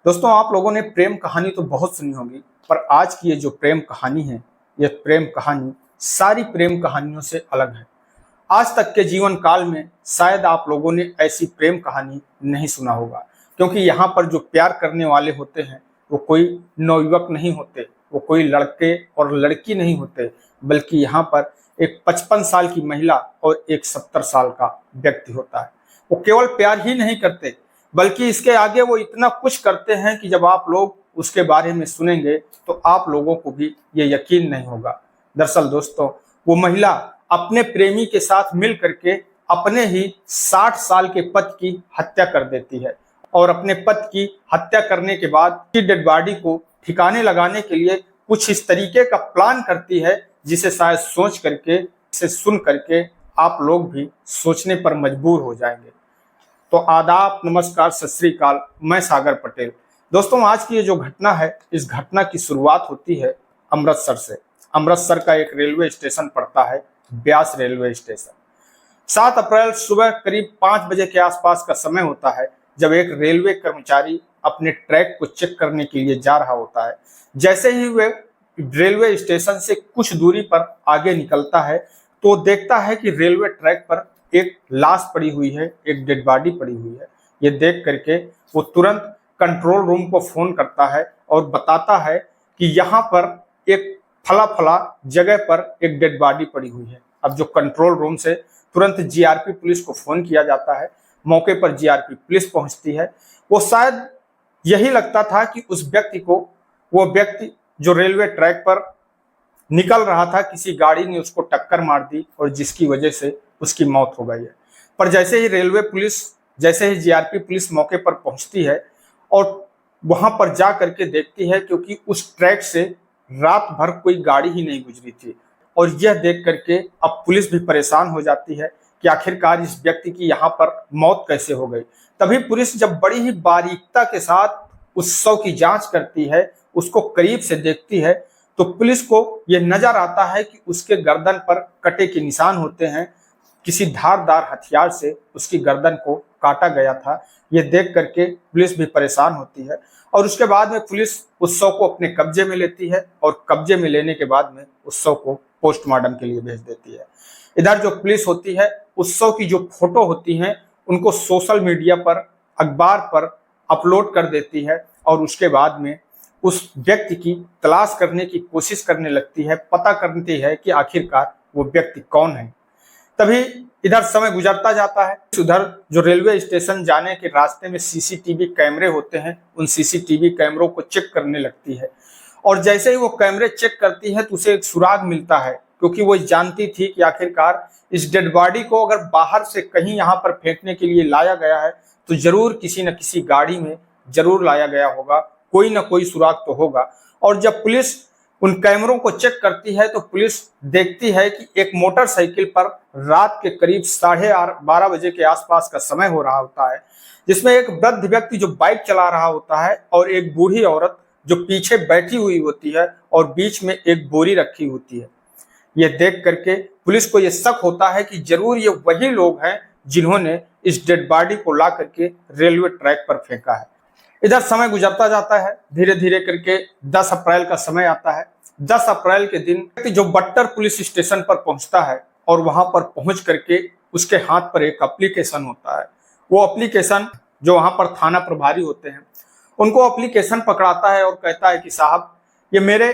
दोस्तों, आप लोगों ने प्रेम कहानी तो बहुत सुनी होगी, पर आज की ये जो प्रेम कहानी है, ये प्रेम कहानी सारी प्रेम कहानियों से अलग है। आज तक के जीवन काल में शायद आप लोगों ने ऐसी प्रेम कहानी नहीं सुना होगा, क्योंकि यहाँ पर जो प्यार करने वाले होते हैं वो कोई नवयुवक नहीं होते, वो कोई लड़के और लड़की नहीं होते, बल्कि यहाँ पर एक 55 साल की महिला और एक 70 साल का व्यक्ति होता है। वो केवल प्यार ही नहीं करते, बल्कि इसके आगे वो इतना कुछ करते हैं कि जब आप लोग उसके बारे में सुनेंगे तो आप लोगों को भी ये यकीन नहीं होगा। दरअसल दोस्तों, वो महिला अपने प्रेमी के साथ मिल करके अपने ही 60 साल के पति की हत्या कर देती है और अपने पति की हत्या करने के बाद की डेड बॉडी को ठिकाने लगाने के लिए कुछ इस तरीके का प्लान करती है, जिसे शायद सोच करके, इसे सुन करके आप लोग भी सोचने पर मजबूर हो जाएंगे। तो आदाब, नमस्कार, सत श्री अकाल, मैं सागर पटेल। दोस्तों, आज की ये जो घटना है, इस घटना की शुरुआत होती है अमृतसर से। अमृतसर का एक रेलवे स्टेशन पड़ता है, ब्यास रेलवे स्टेशन। 7 अप्रैल सुबह करीब 5 बजे के आसपास का समय होता है, जब एक रेलवे कर्मचारी अपने ट्रैक को चेक करने के लिए जा रहा होता है। जैसे ही वह रेलवे स्टेशन से कुछ दूरी पर आगे निकलता है तो देखता है कि रेलवे ट्रैक पर एक लाश पड़ी हुई है, एक डेड बॉडी पड़ी हुई है। ये देख करके वो तुरंत कंट्रोल रूम को फोन करता है और बताता है कि यहाँ पर एक फला फला जगह पर एक डेड बॉडी पड़ी हुई है। अब जो कंट्रोल रूम से तुरंत जीआरपी पुलिस को फोन किया जाता है। मौके पर जीआरपी पुलिस पहुंचती है। वो शायद यही लगता था कि उस व्यक्ति को, वो व्यक्ति जो रेलवे ट्रैक पर निकल रहा था, किसी गाड़ी ने उसको टक्कर मार दी और जिसकी वजह से उसकी मौत हो गई है। पर जैसे ही जैसे ही जीआरपी पुलिस मौके पर पहुंचती है और वहां पर जा करके देखती है, क्योंकि उस ट्रैक से रात भर कोई गाड़ी ही नहीं गुजरी थी। और यह देख करके अब पुलिस भी परेशान हो जाती है कि आखिरकार इस व्यक्ति की यहाँ पर मौत कैसे हो गई। तभी पुलिस जब बड़ी ही बारीकता के साथ उस शव की जांच करती है, उसको करीब से देखती है, तो पुलिस को यह नजर आता है कि उसके गर्दन पर कटे के निशान होते हैं। किसी धारदार हथियार से उसकी गर्दन को काटा गया था। यह देख करके पुलिस भी परेशान होती है और उसके बाद में पुलिस उस शव को अपने कब्जे में लेती है और कब्जे में लेने के बाद में उस शव को पोस्टमार्टम के लिए भेज देती है। इधर जो पुलिस होती है, उस शव की जो फोटो होती हैं उनको सोशल मीडिया पर, अखबार पर अपलोड कर देती है और उसके बाद में उस व्यक्ति की तलाश करने की कोशिश करने लगती है, पता करती है कि आखिरकार वो व्यक्ति कौन है। तभी इधर समय गुजरता जाता है। उधर जो रेलवे स्टेशन जाने के रास्ते में सीसीटीवी कैमरे होते हैं, उन सीसीटीवी कैमरों को चेक करने लगती है और जैसे ही वो कैमरे चेक करती है तो उसे एक सुराग मिलता है, क्योंकि वो जानती थी कि आखिरकार इस डेड बॉडी को अगर बाहर से कहीं यहाँ पर फेंकने के लिए लाया गया है तो जरूर किसी न किसी गाड़ी में जरूर लाया गया होगा, कोई ना कोई सुराग तो होगा। और जब पुलिस उन कैमरों को चेक करती है तो पुलिस देखती है कि एक मोटरसाइकिल पर रात के करीब 12:30 बजे के आसपास का समय हो रहा होता है, जिसमें एक वृद्ध व्यक्ति जो बाइक चला रहा होता है और एक बूढ़ी औरत जो पीछे बैठी हुई होती है और बीच में एक बोरी रखी होती है। यह देख करके पुलिस को यह शक होता है कि जरूर ये वही लोग हैं जिन्होंने इस डेड बॉडी को ला करके रेलवे ट्रैक पर फेंका है। इधर समय गुजरता जाता है, धीरे धीरे करके 10 अप्रैल का समय आता है। 10 अप्रैल के दिन जो बट्टर पुलिस स्टेशन पर पहुंचता है और वहां पर पहुंच करके उसके हाथ पर एक एप्लीकेशन होता है। वो एप्लीकेशन जो वहां पर थाना प्रभारी होते हैं, उनको एप्लीकेशन पकड़ाता है और कहता है कि साहब, ये मेरे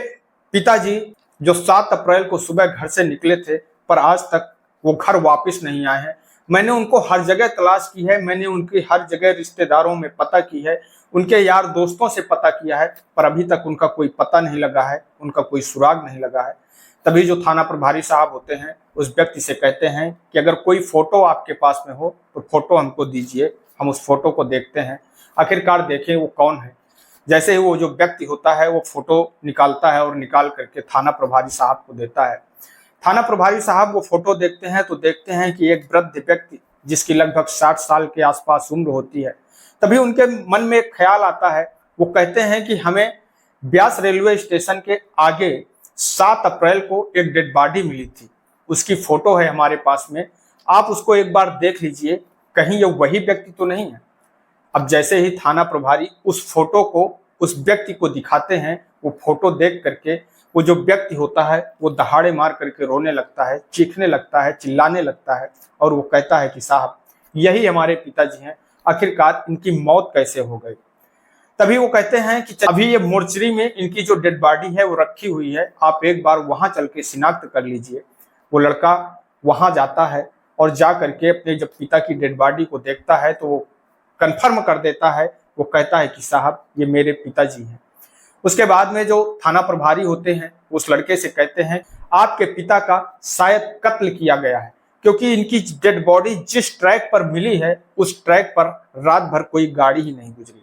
पिताजी जो 7 अप्रैल को सुबह घर से निकले थे, पर आज तक वो घर वापस नहीं आए हैं। मैंने उनको हर जगह तलाश की है, मैंने उनकी हर जगह रिश्तेदारों में पता की है, उनके यार दोस्तों से पता किया है, पर अभी तक उनका कोई पता नहीं लगा है, उनका कोई सुराग नहीं लगा है। तभी जो थाना प्रभारी साहब होते हैं उस व्यक्ति से कहते हैं कि अगर कोई फोटो आपके पास में हो तो फोटो हमको दीजिए, हम उस फोटो को देखते हैं, आखिरकार देखें वो कौन है। जैसे ही वो जो व्यक्ति होता है वो फोटो निकालता है और निकाल करके थाना प्रभारी साहब को देता है। थाना प्रभारी साहब वो फोटो देखते हैं तो देखते हैं कि एक वृद्ध व्यक्ति जिसकी लगभग 60 साल के आसपास उम्र होती है। तभी उनके मन में एक ख्याल आता है। वो कहते हैं कि हमें ब्यास रेलवे स्टेशन के आगे 7 अप्रैल को एक डेड बॉडी मिली थी, उसकी फोटो है हमारे पास में, आप उसको एक बार देख लीजिए, कहीं ये वही व्यक्ति तो नहीं है। अब जैसे ही थाना प्रभारी उस फोटो को उस व्यक्ति को दिखाते हैं, वो फोटो देख करके वो जो व्यक्ति होता है वो दहाड़े मार करके रोने लगता है, चीखने लगता है, चिल्लाने लगता है और वो कहता है कि साहब यही हमारे पिताजी हैं, आखिरकार इनकी मौत कैसे हो गई। तभी वो कहते हैं कि अभी ये मोर्चरी में इनकी जो डेड बॉडी है वो रखी हुई है, आप एक बार वहां चल के शिनाख्त कर लीजिए। वो लड़का वहां जाता है और जा करके अपने जब पिता की डेड बॉडी को देखता है तो वो कंफर्म कर देता है, वो कहता है कि साहब ये मेरे पिताजी हैं। उसके बाद में जो थाना प्रभारी होते हैं उस लड़के से कहते हैं आपके पिता का शायद कत्ल किया गया है, क्योंकि इनकी डेड बॉडी जिस ट्रैक पर मिली है उस ट्रैक पर रात भर कोई गाड़ी ही नहीं गुजरी।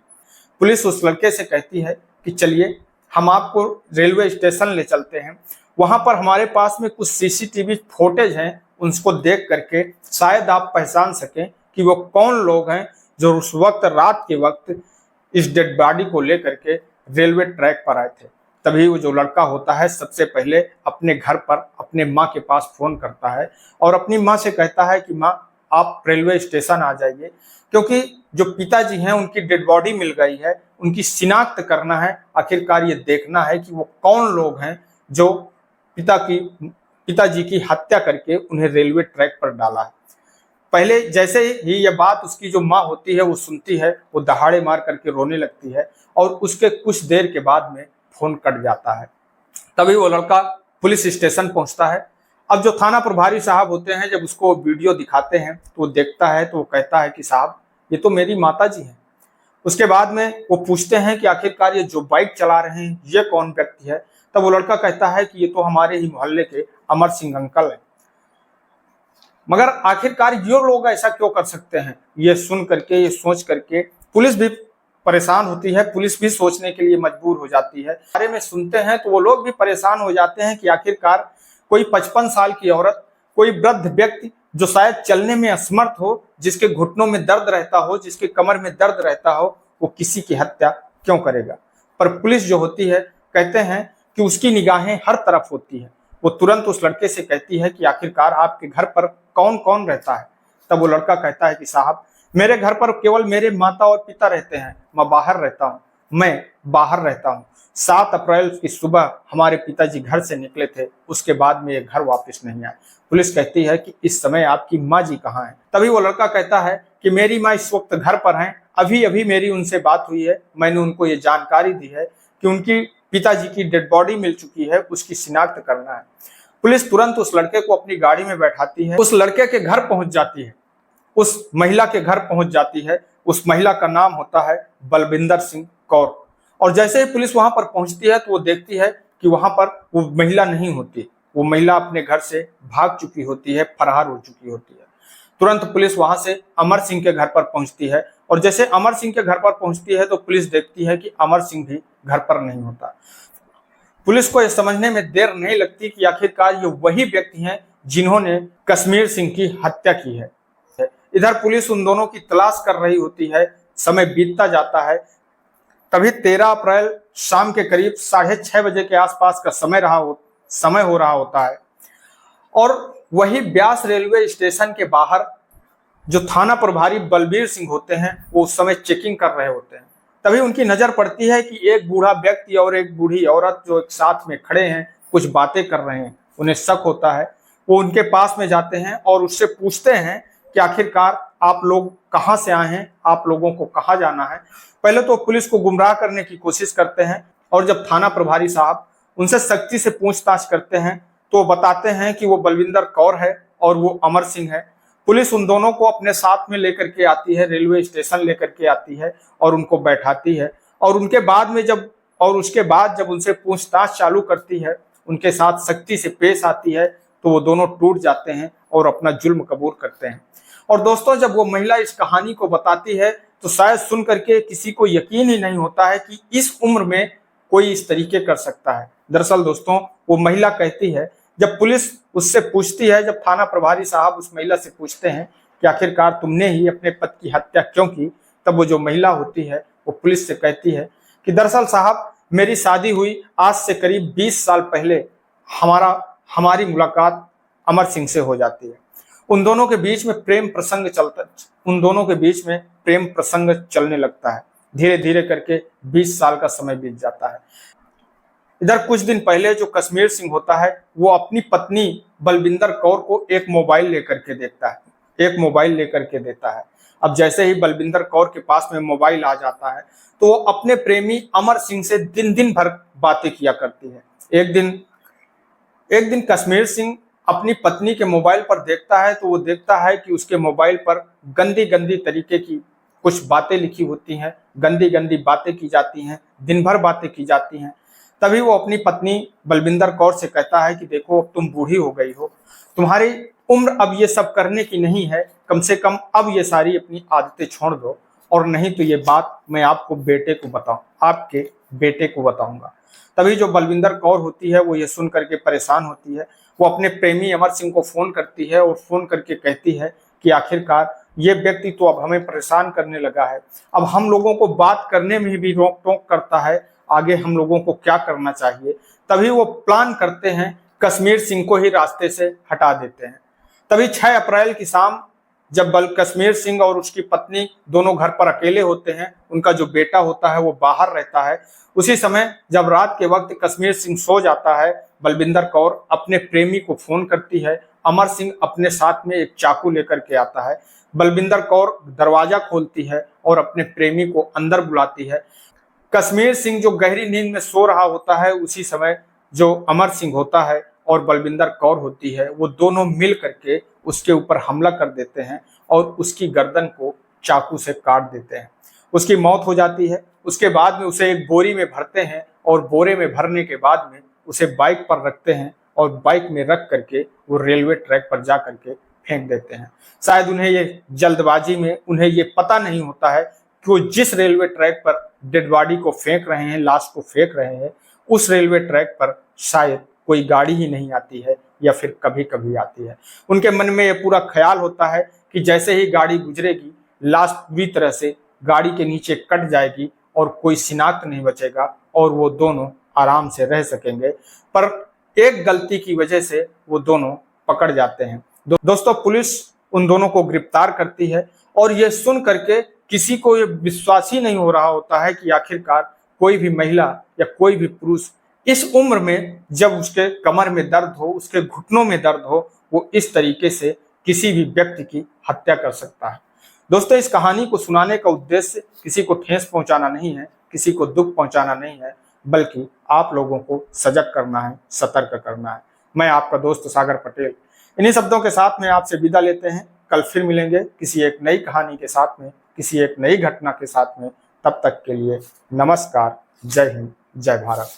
पुलिस उस लड़के से कहती है कि चलिए हम आपको रेलवे स्टेशन ले चलते हैं, वहां पर हमारे पास में कुछ सीसीटीवी फुटेज हैं, उनको देख करके शायद आप पहचान सकें कि वो कौन लोग हैं जो उस वक्त रात के वक्त इस डेड बॉडी को लेकर के रेलवे ट्रैक पर आए थे। तभी वो जो लड़का होता है सबसे पहले अपने घर पर अपने माँ के पास फोन करता है और अपनी माँ से कहता है कि माँ आप रेलवे स्टेशन आ जाइए, क्योंकि जो पिताजी हैं उनकी डेड बॉडी मिल गई है, उनकी शिनाख्त करना है, आखिरकार ये देखना है कि वो कौन लोग हैं जो पिताजी की हत्या करके उन्हें रेलवे ट्रैक पर डाला है। पहले जैसे ही यह बात उसकी जो माँ होती है वो सुनती है, वो दहाड़े मार करके रोने लगती है और उसके कुछ देर के बाद में फोन कट जाता है। तभी वो लड़का पुलिस स्टेशन पहुंचता है। अब जो थाना प्रभारी साहब होते हैं जब उसको वीडियो दिखाते हैं तो वो देखता है तो वो कहता है कि साहब ये तो मेरी माताजी हैं। उसके बाद में वो पूछते हैं कि आखिरकार ये जो बाइक चला रहे हैं ये कौन व्यक्ति है। तब वो लड़का कहता है कि ये तो हमारे ही मोहल्ले के अमर सिंह अंकल हैं। मगर आखिरकार ये लोग ऐसा क्यों कर सकते हैं, ये सुन करके ये सोच करके पुलिस भी परेशान होती है, पुलिस भी सोचने के लिए मजबूर हो जाती है। बारे में सुनते हैं तो वो लोग भी परेशान हो जाते हैं कि आखिरकार कोई 55 साल की औरत, कोई वृद्ध व्यक्ति जो शायद चलने में असमर्थ हो, जिसके घुटनों में दर्द रहता हो, जिसके कमर में दर्द रहता हो, वो किसी की हत्या क्यों करेगा। पर पुलिस जो होती है कहते हैं कि उसकी निगाहें हर तरफ होती है। वो तुरंत उस लड़के से कहती है कि आखिरकार आपके घर पर कौन कौन रहता है। तब वो लड़का कहता है कि साहब मेरे घर पर केवल मेरे माता और पिता रहते हैं, मैं बाहर रहता हूँ। 7 अप्रैल की सुबह हमारे पिताजी घर से निकले थे, उसके बाद में ये घर वापस नहीं आए। पुलिस कहती है कि इस समय आपकी माँ जी कहाँ हैं। तभी वो लड़का कहता है कि मेरी माँ इस वक्त घर पर हैं, अभी अभी मेरी उनसे बात हुई है, मैंने उनको ये जानकारी दी है कि उनकी पिताजी की डेड बॉडी मिल चुकी है, उसकी शिनाख्त करना है। पुलिस तुरंत उस लड़के को अपनी गाड़ी में बैठाती है, उस लड़के के घर पहुंच जाती है, उस महिला के घर पहुंच जाती है। उस महिला का नाम होता है बलविंदर सिंह कौर। और जैसे ही पुलिस वहां पर पहुंचती है तो वो देखती है कि वहां पर वो महिला नहीं होती, वो महिला अपने घर से भाग चुकी होती है, फरार हो चुकी होती है। तुरंत पुलिस वहां से अमर सिंह के घर पर पहुंचती है और जैसे अमर सिंह के घर पर पहुंचती है तो पुलिस देखती है कि अमर सिंह भी घर पर नहीं होता। पुलिस को यह समझने में देर नहीं लगती कि आखिरकार ये वही व्यक्ति हैं जिन्होंने कश्मीर सिंह की हत्या की है। इधर पुलिस उन दोनों की तलाश कर रही होती है, समय बीतता जाता है। तभी 13 अप्रैल शाम के करीब 6:30 बजे के आसपास का समय हो रहा होता है और वही ब्यास रेलवे स्टेशन के बाहर जो थाना प्रभारी बलबीर सिंह होते हैं वो उस समय चेकिंग कर रहे होते हैं। तभी उनकी नजर पड़ती है कि एक बूढ़ा व्यक्ति और एक बूढ़ी औरत जो एक साथ में खड़े हैं, कुछ बातें कर रहे हैं। उन्हें शक होता है, वो उनके पास में जाते हैं और उससे पूछते हैं कि आखिरकार आप लोग कहाँ से आए हैं, आप लोगों को कहाँ जाना है। पहले तो पुलिस को गुमराह करने की कोशिश करते हैं और जब थाना प्रभारी साहब उनसे सख्ती से पूछताछ करते हैं तो बताते हैं कि वो बलविंदर कौर है और वो अमर सिंह है। पुलिस उन दोनों को अपने साथ में लेकर के आती है, रेलवे स्टेशन लेकर के आती है और उनको बैठाती है और उसके बाद जब उनसे पूछताछ चालू करती है, उनके साथ सख्ती से पेश आती है तो वो दोनों टूट जाते हैं और अपना जुल्म कबूल करते हैं। और दोस्तों जब वो महिला इस कहानी को बताती है तो शायद सुन करके किसी को यकीन ही नहीं होता है कि इस उम्र में कोई इस तरीके कर सकता है। दरअसल दोस्तों वो महिला कहती है, जब पुलिस उससे पूछती है, जब थाना प्रभारी साहब उस महिला से पूछते हैं कि आखिरकार तुमने ही अपने पति की हत्या क्यों की, तब वो जो महिला होती है वो पुलिस से कहती है कि दरअसल साहब मेरी शादी हुई आज से करीब 20 साल पहले हमारी मुलाकात अमर सिंह से हो जाती है। उन दोनों के बीच में प्रेम प्रसंग चलने लगता है। धीरे धीरे करके 20 साल का समय बीत जाता है। इधर कुछ दिन पहले जो कश्मीर सिंह होता है वो अपनी पत्नी बलविंदर कौर को एक मोबाइल लेकर के देता है। अब जैसे ही बलविंदर कौर के पास में मोबाइल आ जाता है तो वो अपने प्रेमी अमर सिंह से दिन दिन भर बातें किया करती है। एक दिन कश्मीर सिंह अपनी पत्नी के मोबाइल पर देखता है तो वो देखता है कि उसके मोबाइल पर गंदी गंदी तरीके की कुछ बातें लिखी होती हैं, गंदी गंदी बातें की जाती हैं, दिन भर बातें की जाती हैं। तभी वो अपनी पत्नी बलविंदर कौर से कहता है कि देखो अब तुम बूढ़ी हो गई हो, तुम्हारी उम्र अब ये सब करने की नहीं है, कम से कम अब ये सारी अपनी आदतें छोड़ दो, और नहीं तो ये बात मैं आपके बेटे को बताऊंगा। तभी जो बलविंदर कौर होती है वो ये सुन करके परेशान होती है। वो अपने प्रेमी अमर सिंह को फोन करती है और फोन करके कहती है कि आखिरकार ये व्यक्ति तो अब हमें परेशान करने लगा है, अब हम लोगों को बात करने में भी रोक टोक करता है, आगे हम लोगों को क्या करना चाहिए। तभी वो प्लान करते हैं, कश्मीर सिंह को ही रास्ते से हटा देते हैं। तभी 6 अप्रैल की शाम जब कश्मीर सिंह और उसकी पत्नी दोनों घर पर अकेले होते हैं, उनका जो बेटा होता है वो बाहर रहता है, उसी समय जब रात के वक्त कश्मीर सिंह सो जाता है, बलविंदर कौर अपने प्रेमी को फोन करती है। अमर सिंह अपने साथ में एक चाकू लेकर के आता है। बलविंदर कौर दरवाजा खोलती है और अपने प्रेमी को अंदर बुलाती है। कश्मीर सिंह जो गहरी नींद में सो रहा होता है, उसी समय जो अमर सिंह होता है और बलविंदर कौर होती है वो दोनों मिल करके उसके ऊपर हमला कर देते हैं और उसकी गर्दन को चाकू से काट देते हैं। उसकी मौत हो जाती है। उसके बाद में उसे एक बोरी में भरते हैं और बोरे में भरने के बाद में उसे बाइक पर रखते हैं और बाइक में रख करके वो रेलवे ट्रैक पर जा करके फेंक देते हैं। शायद उन्हें ये जल्दबाजी में उन्हें ये पता नहीं होता है कि वो जिस रेलवे ट्रैक पर डेड बॉडी को फेंक रहे हैं, लाश को फेंक रहे हैं, उस रेलवे ट्रैक पर शायद कोई गाड़ी ही नहीं आती है या फिर कभी कभी आती है। उनके मन में ये पूरा ख्याल होता है कि जैसे ही गाड़ी गुजरेगी लाश पूरी तरह से गाड़ी के नीचे कट जाएगी और कोई शिनाख्त नहीं बचेगा और वो दोनों आराम से रह सकेंगे। पर एक गलती की वजह से वो दोनों पकड़ जाते हैं। दोस्तों, पुलिस उन दोनों को गिरफ्तार करती है और ये सुन करके किसी को ये विश्वास ही नहीं हो रहा होता है कि आखिरकार कोई भी महिला या कोई भी पुरुष इस उम्र में, जब उसके कमर में दर्द हो, उसके घुटनों में दर्द हो, वो इस तरीके से किसी भी व्यक्ति की हत्या कर सकता है। दोस्तों, इस कहानी को सुनाने का उद्देश्य किसी को ठेस पहुंचाना नहीं है, किसी को दुख पहुंचाना नहीं है, बल्कि आप लोगों को सजग करना है, सतर्क करना है। मैं आपका दोस्त सागर पटेल इन्हीं शब्दों के साथ में आपसे विदा लेते हैं। कल फिर मिलेंगे किसी एक नई कहानी के साथ में, किसी एक नई घटना के साथ में। तब तक के लिए नमस्कार, जय हिंद, जय भारत।